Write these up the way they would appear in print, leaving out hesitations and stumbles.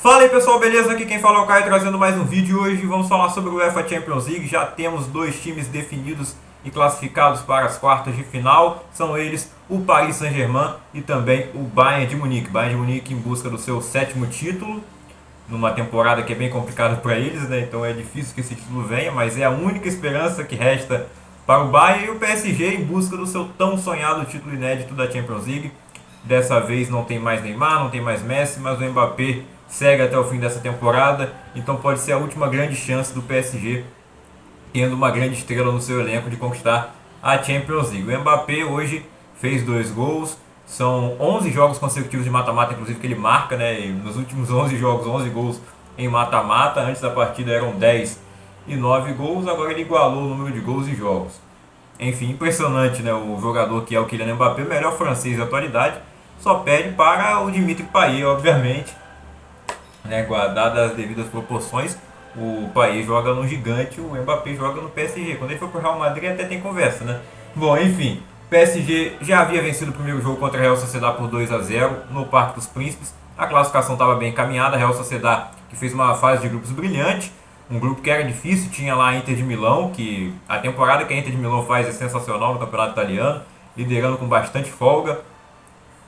Fala aí pessoal, beleza? Aqui quem fala é o Caio trazendo mais um vídeo. Hoje vamos falar sobre o UEFA Champions League. Já temos dois times definidos e classificados para as quartas de final. São eles o Paris Saint-Germain e também o Bayern de Munique. Bayern de Munique em busca do seu sétimo título, numa temporada que é bem complicada para eles, né? Então é difícil que esse título venha, mas é a única esperança que resta para o Bayern. E o PSG em busca do seu tão sonhado título inédito da Champions League. Dessa vez não tem mais Neymar, não tem mais Messi, mas o Mbappé segue até o fim dessa temporada, então pode ser a última grande chance do PSG, tendo uma grande estrela no seu elenco, de conquistar a Champions League. O Mbappé hoje fez 2 gols, são 11 jogos consecutivos de mata-mata, inclusive que ele marca, né? E nos últimos 11 jogos, 11 gols em mata-mata. Antes da partida eram 10 e 9 gols, agora ele igualou o número de gols e jogos. Enfim, impressionante, né? O jogador que é o Kylian Mbappé, o melhor francês da atualidade, só perde para o Dimitri Payet, obviamente, né, guardadas as devidas proporções. O Payet joga no gigante, o Mbappé joga no PSG. Quando ele for pro Real Madrid até tem conversa, né? Bom, enfim, o PSG já havia vencido o primeiro jogo contra a Real Sociedad por 2-0 no Parque dos Príncipes. A classificação estava bem encaminhada. A Real Sociedad, que fez uma fase de grupos brilhante, um grupo que era difícil, tinha lá a Inter de Milão, que a temporada que a Inter de Milão faz é sensacional no campeonato italiano, liderando com bastante folga,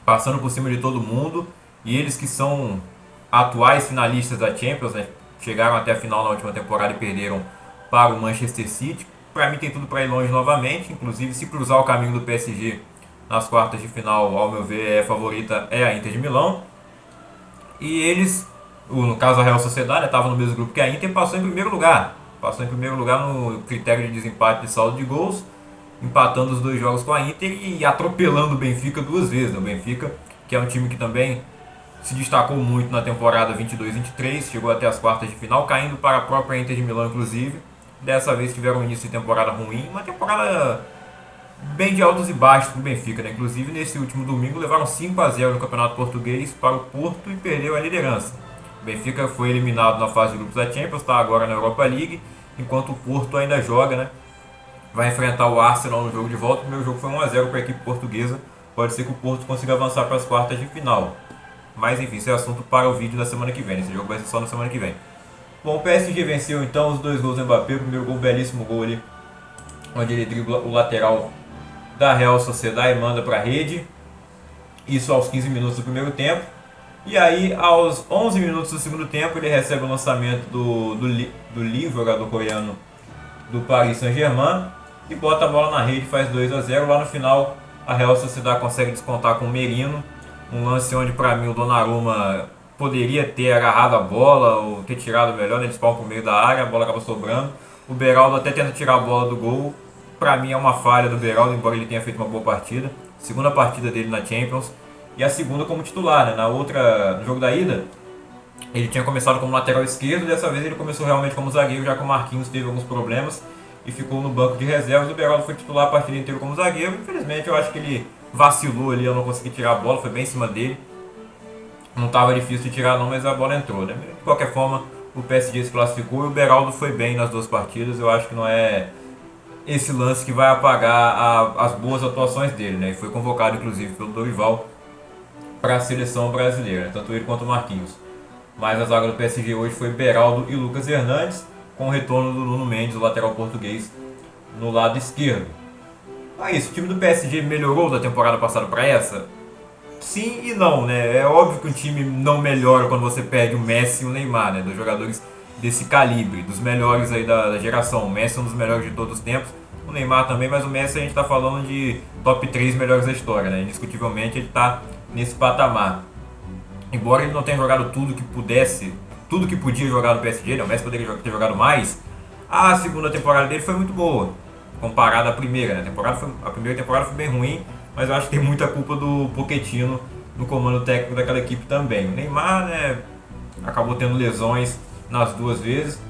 passando por cima de todo mundo. E eles que são atuais finalistas da Champions, né, chegaram até a final na última temporada e perderam para o Manchester City. Para mim tem tudo para ir longe novamente, inclusive se cruzar o caminho do PSG nas quartas de final, ao meu ver, a favorita é a Inter de Milão. E eles, no caso a Real Sociedad, estava no mesmo grupo que a Inter e passou em primeiro lugar. Passou em primeiro lugar no critério de desempate de saldo de gols, empatando os 2 jogos com a Inter e atropelando o Benfica 2 vezes. O Benfica, que é um time que também se destacou muito na temporada 22-23, chegou até as quartas de final, caindo para a própria Inter de Milão, inclusive. Dessa vez tiveram um início de temporada ruim, uma temporada bem de altos e baixos para o Benfica, né? Inclusive nesse último domingo levaram 5-0 no Campeonato Português para o Porto e perdeu a liderança. O Benfica foi eliminado na fase de grupos da Champions, está agora na Europa League, enquanto o Porto ainda joga, né? Vai enfrentar o Arsenal no jogo de volta. O primeiro jogo foi 1-0 para a equipe portuguesa. Pode ser que o Porto consiga avançar para as quartas de final. Mas enfim, esse é assunto para o vídeo da semana que vem. Esse jogo vai ser só na semana que vem. Bom, o PSG venceu então os 2 gols do Mbappé. O primeiro gol, belíssimo gol ali, onde ele dribla o lateral da Real Sociedad e manda para a rede. Isso aos 15 minutos do primeiro tempo. E aí, aos 11 minutos do segundo tempo, ele recebe o lançamento do Lee, jogador coreano do Paris Saint-Germain, e bota a bola na rede, faz 2-0. Lá no final, a Real Sociedad consegue descontar com o Merino. Um lance onde, para mim, o Donnarumma poderia ter agarrado a bola ou ter tirado melhor, né? Eles param pro meio da área, a bola acaba sobrando. O Beraldo até tenta tirar a bola do gol. Para mim é uma falha do Beraldo, embora ele tenha feito uma boa partida. Segunda partida dele na Champions e a segunda como titular, né? No jogo da ida, ele tinha começado como lateral esquerdo. Dessa vez ele começou realmente como zagueiro, já que o Marquinhos teve alguns problemas e ficou no banco de reservas. O Beraldo foi titular a partida inteira como zagueiro. Infelizmente eu acho que ele vacilou ali, eu não consegui tirar a bola, foi bem em cima dele. Não estava difícil de tirar não, mas a bola entrou, né? De qualquer forma, o PSG se classificou e o Beraldo foi bem nas 2 partidas. Eu acho que não é esse lance que vai apagar as boas atuações dele, né? E foi convocado inclusive pelo Dorival para a seleção brasileira, tanto ele quanto o Marquinhos. Mas a zaga do PSG hoje foi Beraldo e Lucas Hernandes, com o retorno do Nuno Mendes, o lateral português, no lado esquerdo. É isso, o time do PSG melhorou da temporada passada para essa? Sim e não, né? É óbvio que um time não melhora quando você perde o Messi e o Neymar, né? Dos jogadores desse calibre, dos melhores aí da geração. O Messi é um dos melhores de todos os tempos, o Neymar também, mas o Messi a gente está falando de top 3 melhores da história, né? Indiscutivelmente ele está nesse patamar. Embora ele não tenha jogado tudo que pudesse, tudo que podia jogar no PSG, né? O Messi poderia ter jogado mais. A segunda temporada dele foi muito boa, comparada à primeira, né? A primeira temporada foi bem ruim, mas eu acho que tem muita culpa do Pochettino no comando técnico daquela equipe também. O Neymar, né, acabou tendo lesões nas 2 vezes,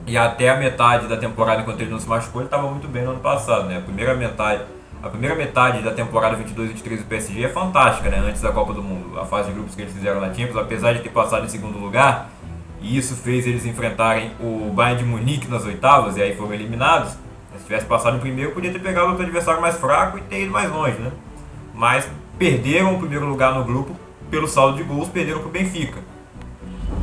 e até a metade da temporada, enquanto ele não se machucou, ele estava muito bem no ano passado, né? A primeira metade da temporada 22-23 do PSG é fantástica, né? Antes da Copa do Mundo, a fase de grupos que eles fizeram na Champions, apesar de ter passado em segundo lugar, e isso fez eles enfrentarem o Bayern de Munique nas oitavas, e aí foram eliminados. Se tivesse passado em primeiro, podia ter pegado outro adversário mais fraco e ter ido mais longe, né? Mas perderam o primeiro lugar no grupo pelo saldo de gols, perderam para o Benfica.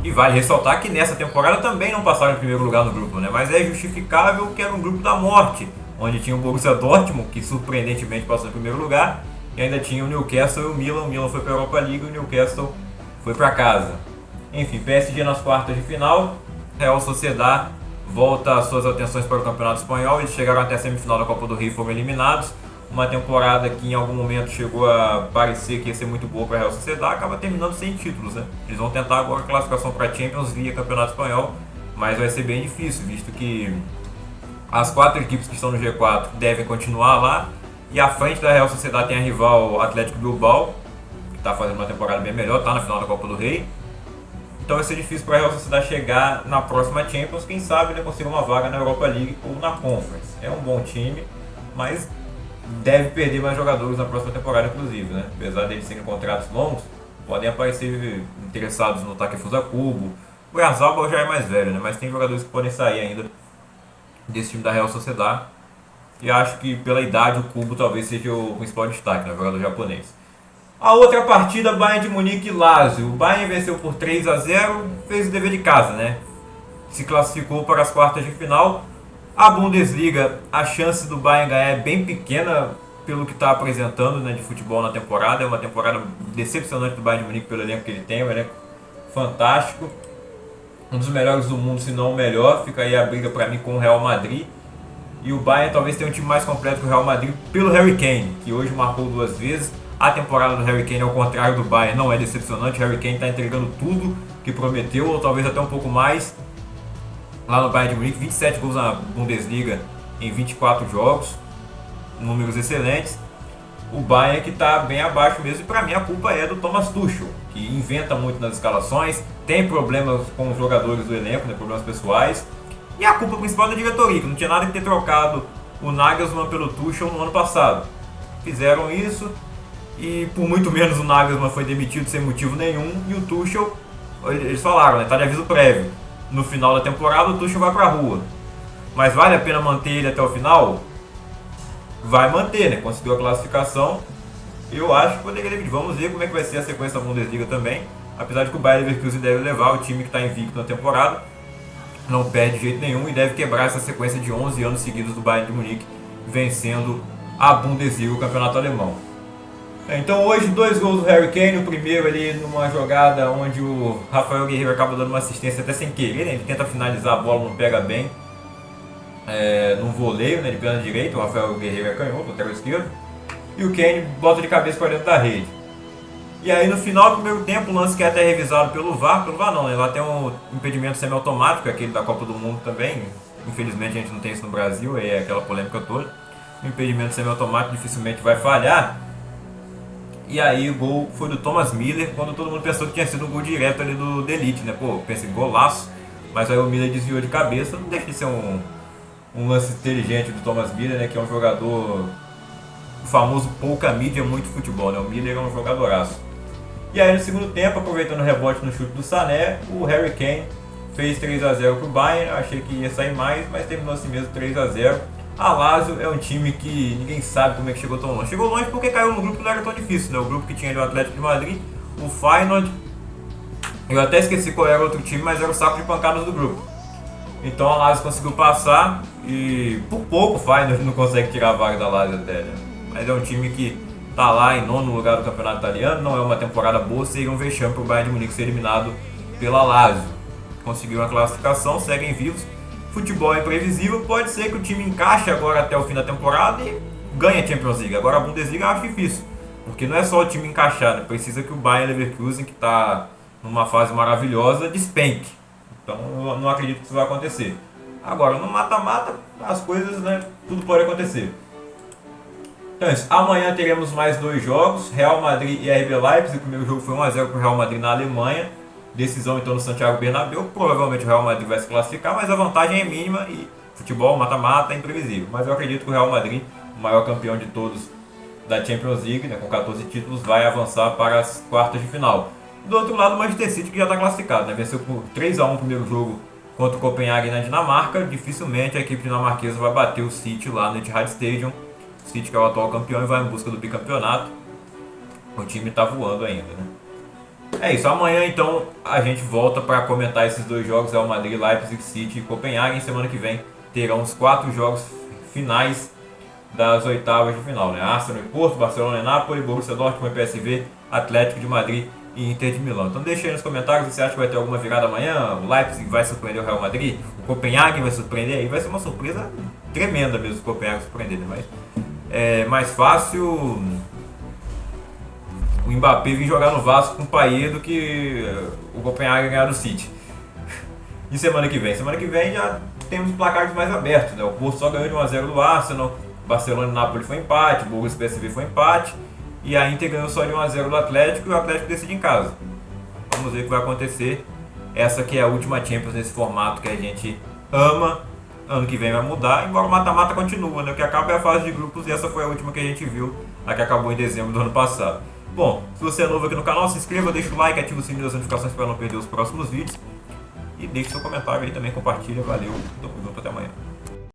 E vale ressaltar que nessa temporada também não passaram em primeiro lugar no grupo, né? Mas é justificável que era um grupo da morte, onde tinha o Borussia Dortmund, que surpreendentemente passou em primeiro lugar, e ainda tinha o Newcastle e o Milan. O Milan foi para a Europa League e o Newcastle foi para casa. Enfim, PSG nas quartas de final, Real Sociedad volta as suas atenções para o Campeonato Espanhol. Eles chegaram até a semifinal da Copa do Rei e foram eliminados. Uma temporada que em algum momento chegou a parecer que ia ser muito boa para a Real Sociedad, acaba terminando sem títulos, né? Eles vão tentar agora a classificação para a Champions via Campeonato Espanhol, mas vai ser bem difícil, visto que as 4 equipes que estão no G4 devem continuar lá, e à frente da Real Sociedad tem a rival Atlético Bilbao, que está fazendo uma temporada bem melhor, está na final da Copa do Rei. Então vai ser difícil para a Real Sociedad chegar na próxima Champions, quem sabe ele conseguir uma vaga na Europa League ou na Conference. É um bom time, mas deve perder mais jogadores na próxima temporada, inclusive, né? Apesar deles serem contratos longos, podem aparecer interessados no Takefusa Kubo. O Oyarzabal já é mais velho, né? Mas tem jogadores que podem sair ainda desse time da Real Sociedad. E acho que pela idade o Kubo talvez seja o principal destaque, né? O jogador japonês. A outra partida, Bayern de Munique e Lazio. O Bayern venceu por 3-0, fez o dever de casa, né? Se classificou para as quartas de final. A Bundesliga, a chance do Bayern ganhar é bem pequena pelo que está apresentando, né, de futebol na temporada. É uma temporada decepcionante do Bayern de Munique pelo elenco que ele tem, um elenco fantástico. Um dos melhores do mundo, se não o melhor. Fica aí a briga para mim com o Real Madrid. E o Bayern talvez tenha um time mais completo que o Real Madrid pelo Harry Kane, que hoje marcou 2 vezes. A temporada do Harry Kane, ao contrário do Bayern, não é decepcionante. O Harry Kane está entregando tudo que prometeu, ou talvez até um pouco mais. Lá no Bayern de Munique, 27 gols na Bundesliga em 24 jogos, números excelentes. O Bayern que está bem abaixo mesmo, e para mim a culpa é do Thomas Tuchel, que inventa muito nas escalações, tem problemas com os jogadores do elenco, né, problemas pessoais, e a culpa principal é da diretoria, que não tinha nada que ter trocado o Nagelsmann pelo Tuchel no ano passado. Fizeram isso, e por muito menos o Nagelsmann foi demitido sem motivo nenhum, e o Tuchel, eles falaram, né, tá de aviso prévio. No final da temporada o Tuchel vai pra rua. Mas vale a pena manter ele até o final? Vai manter, né? Conseguiu a classificação. Eu acho que poderia demitir. Vamos ver como é que vai ser a sequência da Bundesliga também. Apesar de que o Bayer Leverkusen deve levar o time que está invicto na temporada. Não perde de jeito nenhum e deve quebrar essa sequência de 11 anos seguidos do Bayern de Munique vencendo a Bundesliga, o campeonato alemão. Então hoje 2 gols do Harry Kane, o primeiro ali numa jogada onde o Rafael Guerreiro acaba dando uma assistência até sem querer, né? Ele tenta finalizar a bola, não pega bem, num voleio, né, de perna direita. O Rafael Guerreiro é canhoto, lateral esquerdo, e o Kane bota de cabeça para dentro da rede. E aí no final do primeiro tempo, o lance que é até revisado pelo VAR não, né? Lá tem um impedimento semiautomático, aquele da Copa do Mundo também, infelizmente a gente não tem isso no Brasil, é aquela polêmica toda. O impedimento semiautomático dificilmente vai falhar. E aí o gol foi do Thomas Müller, quando todo mundo pensou que tinha sido um gol direto ali do Delite, né? Pô, pensei, golaço, mas aí o Müller desviou de cabeça. Não deixa de ser um lance inteligente do Thomas Müller, né? Que é um jogador, o famoso pouca mídia, muito futebol, né? O Müller é um jogadoraço. E aí no segundo tempo, aproveitando o rebote no chute do Sané, o Harry Kane fez 3-0 pro Bayern. Eu achei que ia sair mais, mas terminou assim mesmo, 3-0. A Lazio é um time que ninguém sabe como é que chegou tão longe. Chegou longe porque caiu no grupo que não era tão difícil, né? O grupo que tinha ali o Atlético de Madrid, o Feyenoord, eu até esqueci qual era o outro time, mas era o saco de pancadas do grupo. Então a Lazio conseguiu passar e por pouco o Feyenoord não consegue tirar a vaga da Lazio até, né? Mas é um time que tá lá em 9º lugar do campeonato italiano, não é uma temporada boa, seria um vexame pro Bayern de Munique ser eliminado pela Lazio. Conseguiu uma classificação, seguem vivos. Futebol é imprevisível, pode ser que o time encaixe agora até o fim da temporada e ganhe a Champions League. Agora a Bundesliga eu acho difícil, porque não é só o time encaixar, né? Precisa que o Bayer Leverkusen, que está numa fase maravilhosa, despenque. Então eu não acredito que isso vai acontecer. Agora, no mata-mata, as coisas, né, tudo pode acontecer. Então é isso. Amanhã teremos mais 2 jogos, Real Madrid e RB Leipzig. O primeiro jogo foi 1-0 para o Real Madrid na Alemanha. Decisão então no Santiago Bernabéu. Provavelmente o Real Madrid vai se classificar, mas a vantagem é mínima e futebol mata-mata é imprevisível. Mas eu acredito que o Real Madrid, o maior campeão de todos da Champions League, né, com 14 títulos, vai avançar para as quartas de final. Do outro lado, o Manchester City, que já está classificado, né? Venceu por 3-1 o primeiro jogo contra o Copenhague na Dinamarca. Dificilmente a equipe dinamarquesa vai bater o City lá no Etihad Stadium. O City, que é o atual campeão, e vai em busca do bicampeonato. O time está voando ainda, né? É isso, amanhã então a gente volta para comentar esses dois jogos, Real Madrid, Leipzig City e Copenhague. Semana que vem terão os 4 jogos finais das oitavas de final, né? Arsenal e Porto, Barcelona e Nápoles, Borussia Dortmund e PSV, Atlético de Madrid e Inter de Milão. Então deixa aí nos comentários se você acha que vai ter alguma virada amanhã, o Leipzig vai surpreender o Real Madrid, o Copenhague vai surpreender, aí vai ser uma surpresa tremenda mesmo o Copenhague surpreender, né? Mas é mais fácil o Mbappé vir jogar no Vasco com o Payet do que o Copenhague ganhar do City. E semana que vem? Semana que vem já temos placares mais abertos, né? O Porto só ganhou de 1-0 do Arsenal, Barcelona e Nápoles foi empate, Borussia e PSV foi empate, e a Inter ganhou só de 1-0 do Atlético e o Atlético decide em casa. Vamos ver o que vai acontecer. Essa que é a última Champions nesse formato que a gente ama. Ano que vem vai mudar, embora o mata-mata continua, né? O que acaba é a fase de grupos e essa foi a última que a gente viu, a que acabou em dezembro do ano passado. Bom, se você é novo aqui no canal, se inscreva, deixa o like, ativa o sininho das notificações para não perder os próximos vídeos. E deixe seu comentário aí também, compartilha, valeu, tamo junto, até amanhã.